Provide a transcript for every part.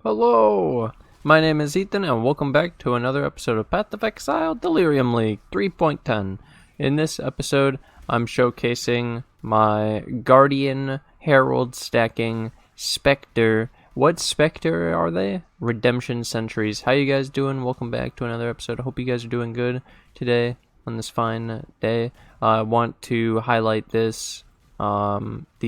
Hello! My name is Ethan and welcome back to another episode of Path of Exile Delirium League 3.10. In this episode, I'm showcasing my Guardian, Herald stacking, Spectre. What Spectre are they? Redemption Sentries. How you guys doing? Welcome back to another episode. I hope you guys are doing good today on this fine day. I want to highlight these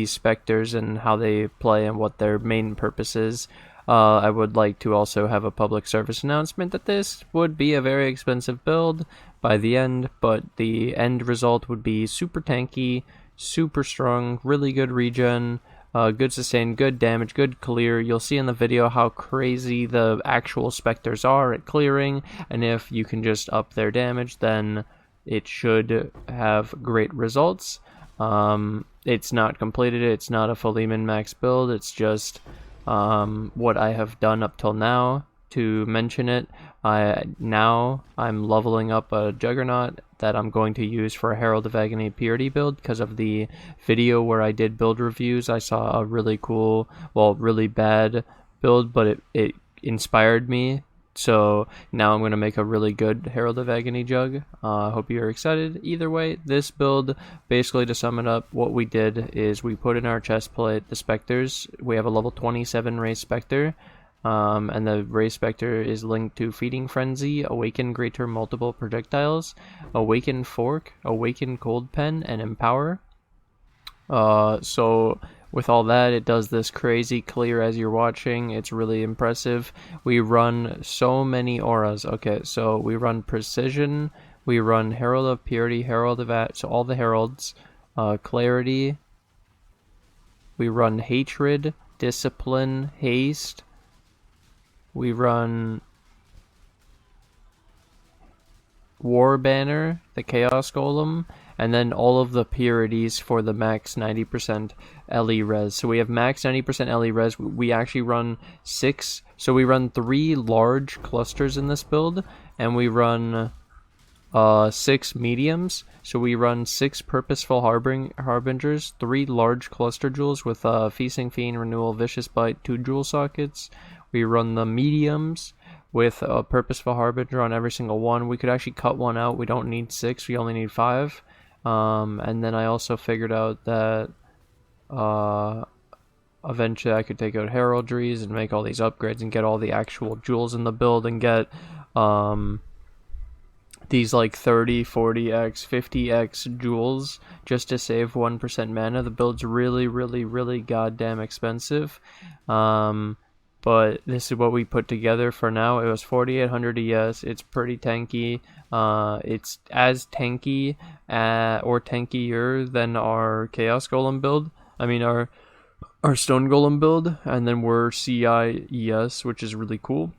Spectres and how they play and what their main purpose is. I would like to also have a public service announcement that this would be a very expensive build by the end, but the end result would be super tanky, super strong, really good regen, good sustain, good damage, good clear. You'll see in the video how crazy the actual Spectres are at clearing, and if you can just up their damage, then it should have great results. It's not completed, it's not a fully min-max build, it's just what I have done up till now. To mention it, now I'm leveling up a Juggernaut that I'm going to use for a Herald of Agony Purity build. Because of the video where I did build reviews, I saw a really cool, well, really bad build, but it inspired me. So now I'm going to make a really good Herald of Agony Jug. I hope you're excited. Either way, this build, basically to sum it up, what we did is we put in our chest plate the Spectres. We have a level 27 Race Spectre, and the Race Spectre is linked to Feeding Frenzy, Awaken Greater Multiple Projectiles, Awaken Fork, Awaken Cold Pen, and Empower. So with all that, it does this crazy clear as you're watching. It's really impressive. We run so many auras. Okay, so we run Precision, we run Herald of Purity, Herald of so all the Heralds, Clarity, we run Hatred, Discipline, Haste, we run War Banner, the Chaos Golem, and then all of the purities for the max 90% LE res. So we have max 90% LE res. We actually run 6. So we run 3 large clusters in this build, and we run 6 mediums. So we run 6 purposeful harbingers, 3 large cluster jewels with Feasting Fiend, Renewal, Vicious Bite, 2 jewel sockets. We run the mediums with a purposeful harbinger on every single one. We could actually cut one out. We don't need 6. We only need 5. And then I also figured out that eventually I could take out heraldries and make all these upgrades and get all the actual jewels in the build and get these like 30, 40x, 50x jewels just to save 1% mana. The build's really goddamn expensive. But this is what we put together for now. It was 4800 ES. It's pretty tanky. It's as tanky or tankier than our Chaos Golem build. I mean our Stone Golem build. And then we're CI ES, which is really cool.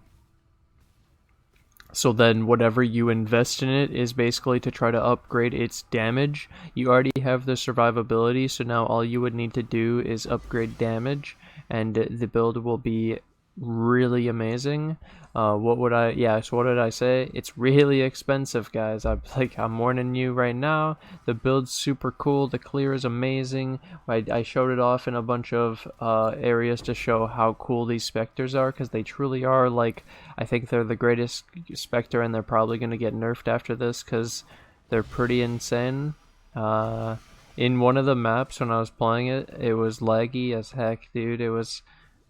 So then whatever you invest in it is basically to try to upgrade its damage. You already have the survivability, so now all you would need to do is upgrade damage, and the build will be really amazing. So what did I say? It's really expensive, guys. I'm warning you right now. The build's super cool. The clear is amazing. I showed it off in a bunch of areas to show how cool these Spectres are, because they truly are. Like, I think they're the greatest Spectre, and they're probably going to get nerfed after this because they're pretty insane. In one of the maps when I was playing it, it was laggy as heck, dude. It was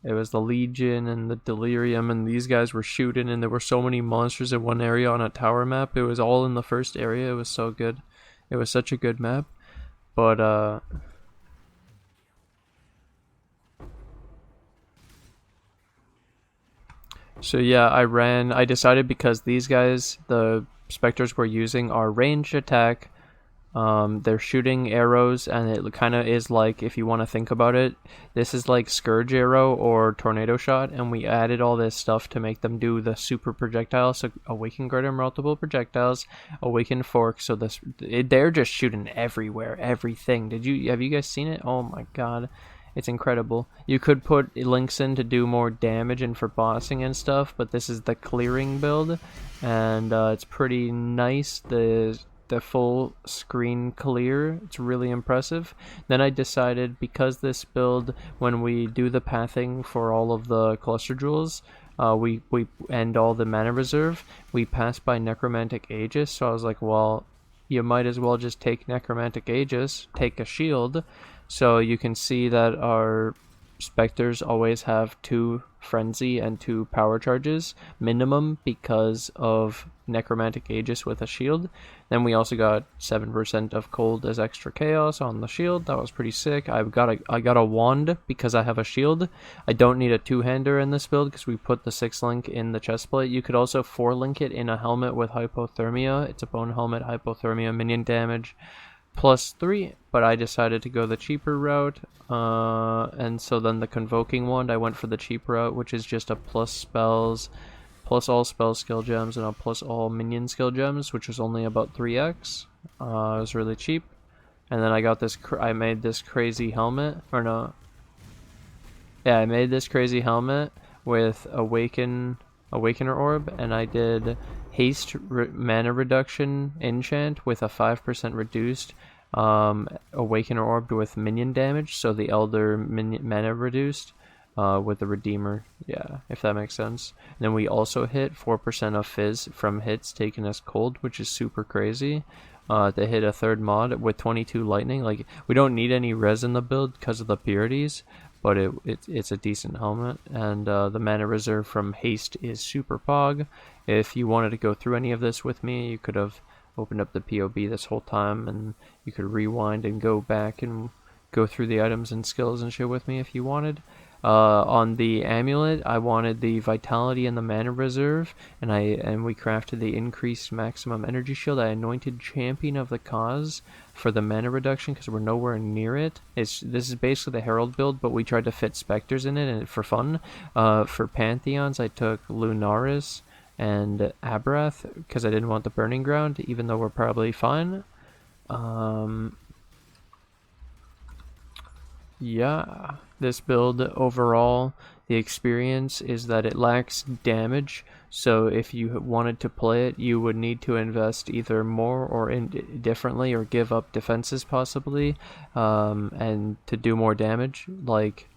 the Legion and the Delirium, and these guys were shooting, and there were so many monsters in one area on a tower map. It was all in the first area. It was so good. It was such a good map. But so yeah, I decided, because these guys, the Spectres we're using, are ranged attack. They're shooting arrows, and it kind of is like, if you want to think about it, this is like Scourge Arrow or Tornado Shot, and we added all this stuff to make them do the super projectiles. So Awaken Greater Multiple Projectiles, Awaken Fork. So they're just shooting everywhere, everything. Have you guys seen it? Oh my god, it's incredible. You could put links in to do more damage and for bossing and stuff, but this is the clearing build, and it's pretty nice. the full screen clear. It's really impressive. Then I decided, because this build, when we do the pathing for all of the cluster jewels, we end all the mana reserve, we pass by Necromantic Aegis, so I was like, well, you might as well just take Necromantic Aegis, take a shield, so you can see that our Spectres always have 2 Frenzy and 2 power charges minimum because of Necromantic Aegis with a shield. Then we also got 7% of cold as extra chaos on the shield. That was pretty sick. I got a wand because I have a shield. I don't need a 2-hander in this build because we put the 6-link in the chestplate. You could also 4-link it in a helmet with hypothermia. It's a bone helmet, hypothermia, minion damage +3, but I decided to go the cheaper route, and so then the Convoking Wand, I went for the cheap route, which is just a plus spells, plus all spell skill gems, and a plus all minion skill gems, which was only about 3x. It was really cheap. And then I got this, I made this crazy helmet, or no, yeah, I made this crazy helmet with Awakener Orb, and I did Haste mana reduction enchant with a 5% reduced Awakener Orb with minion damage, so the Elder mana reduced with the Redeemer, yeah, if that makes sense. And then we also hit 4% of Fizz from hits taken as cold, which is super crazy. They hit a 3rd mod with 22 lightning. Like, we don't need any res in the build because of the purities, but it's a decent helmet. And the mana reserve from haste is super pog. If you wanted to go through any of this with me, you could have opened up the POB this whole time, and you could rewind and go back and go through the items and skills and shit with me if you wanted. On the amulet, I wanted the vitality and the mana reserve, and we crafted the increased maximum energy shield. I anointed champion of the cause for the mana reduction because we're nowhere near it. This is basically the Herald build, but we tried to fit Spectres in it and for fun. For Pantheons, I took Lunaris and Abberath because I didn't want the Burning Ground, even though we're probably fine. Yeah, this build overall, the experience is that it lacks damage, so if you wanted to play it, you would need to invest either more or differently, or give up defenses possibly, and to do more damage. Like,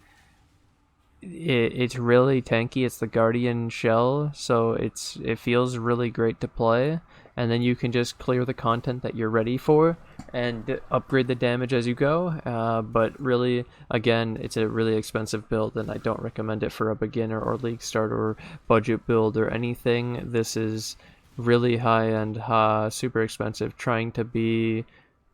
it's really tanky. It's the Guardian Shell, so it feels really great to play, and then you can just clear the content that you're ready for and upgrade the damage as you go. But really, again, it's a really expensive build, and I don't recommend it for a beginner or league starter or budget build or anything. This is really high-end, super expensive, trying to be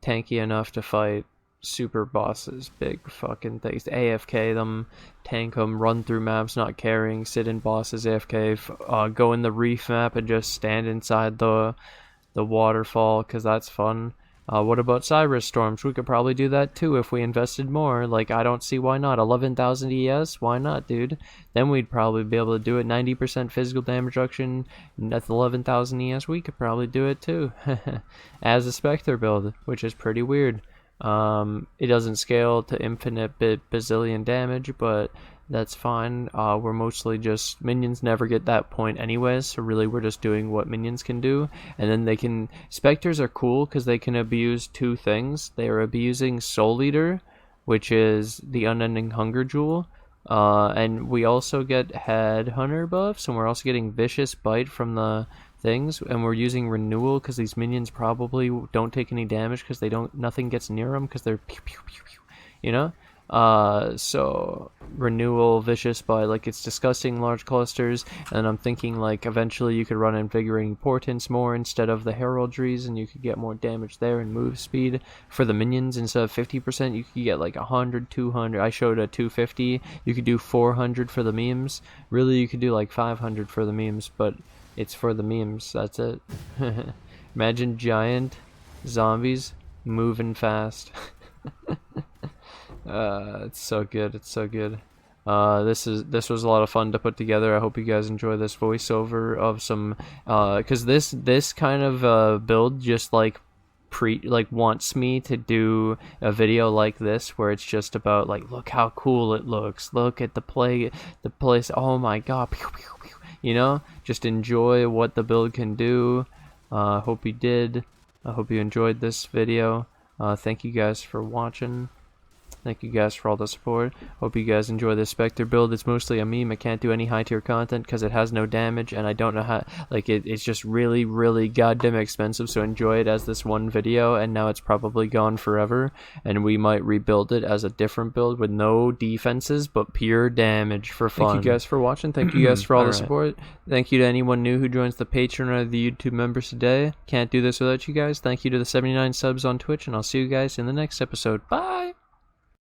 tanky enough to fight super bosses, big fucking things. AFK them, tank them, run through maps not caring, sit in bosses AFK, go in the reef map and just stand inside the waterfall because that's fun. What about Cyrus Storms? We could probably do that too if we invested more. Like, I don't see why not. 11,000 ES? Why not, dude? Then we'd probably be able to do it. 90% physical damage reduction, that's 11,000 ES. We could probably do it too. As a Spectre build, which is pretty weird. It doesn't scale to infinite bazillion damage, but that's fine. We're mostly just, minions never get that point anyways, so really we're just doing what minions can do. And then they can, Spectres are cool because they can abuse 2 things. They are abusing Soul Eater, which is the Unending Hunger Jewel, and we also get Headhunter buffs, and we're also getting Vicious Bite from the things, and we're using Renewal because these minions probably don't take any damage because nothing gets near them because they're pew pew pew pew, you know. So Renewal, Vicious Bite, like, it's disgusting large clusters, and I'm thinking like eventually you could run Invigorating Portents more instead of the Heraldries, and you could get more damage there and move speed for the minions. Instead of 50%, you could get like 100, 200. I showed a 250. You could do 400 for the memes. Really, you could do like 500 for the memes, but it's for the memes, that's it. Imagine giant zombies moving fast. It's so good, it's so good. This was a lot of fun to put together. I hope you guys enjoy this voiceover of some, because this kind of build just like wants me to do a video like this where it's just about like, look how cool it looks, look at the place, oh my god, pew, pew, pew. You know, just enjoy what the build can do. Hope you did. I hope you enjoyed this video. Thank you guys for watching. Thank you guys for all the support. Hope you guys enjoy this Spectre build. It's mostly a meme. I can't do any high tier content because it has no damage, and I don't know how, like, it's just really, really goddamn expensive, so enjoy it as this one video, and now it's probably gone forever, and we might rebuild it as a different build with no defenses, but pure damage for fun. Thank you guys for watching. Thank you guys for all the support. Thank you to anyone new who joins the Patreon or the YouTube members today. Can't do this without you guys. Thank you to the 79 subs on Twitch, and I'll see you guys in the next episode. Bye!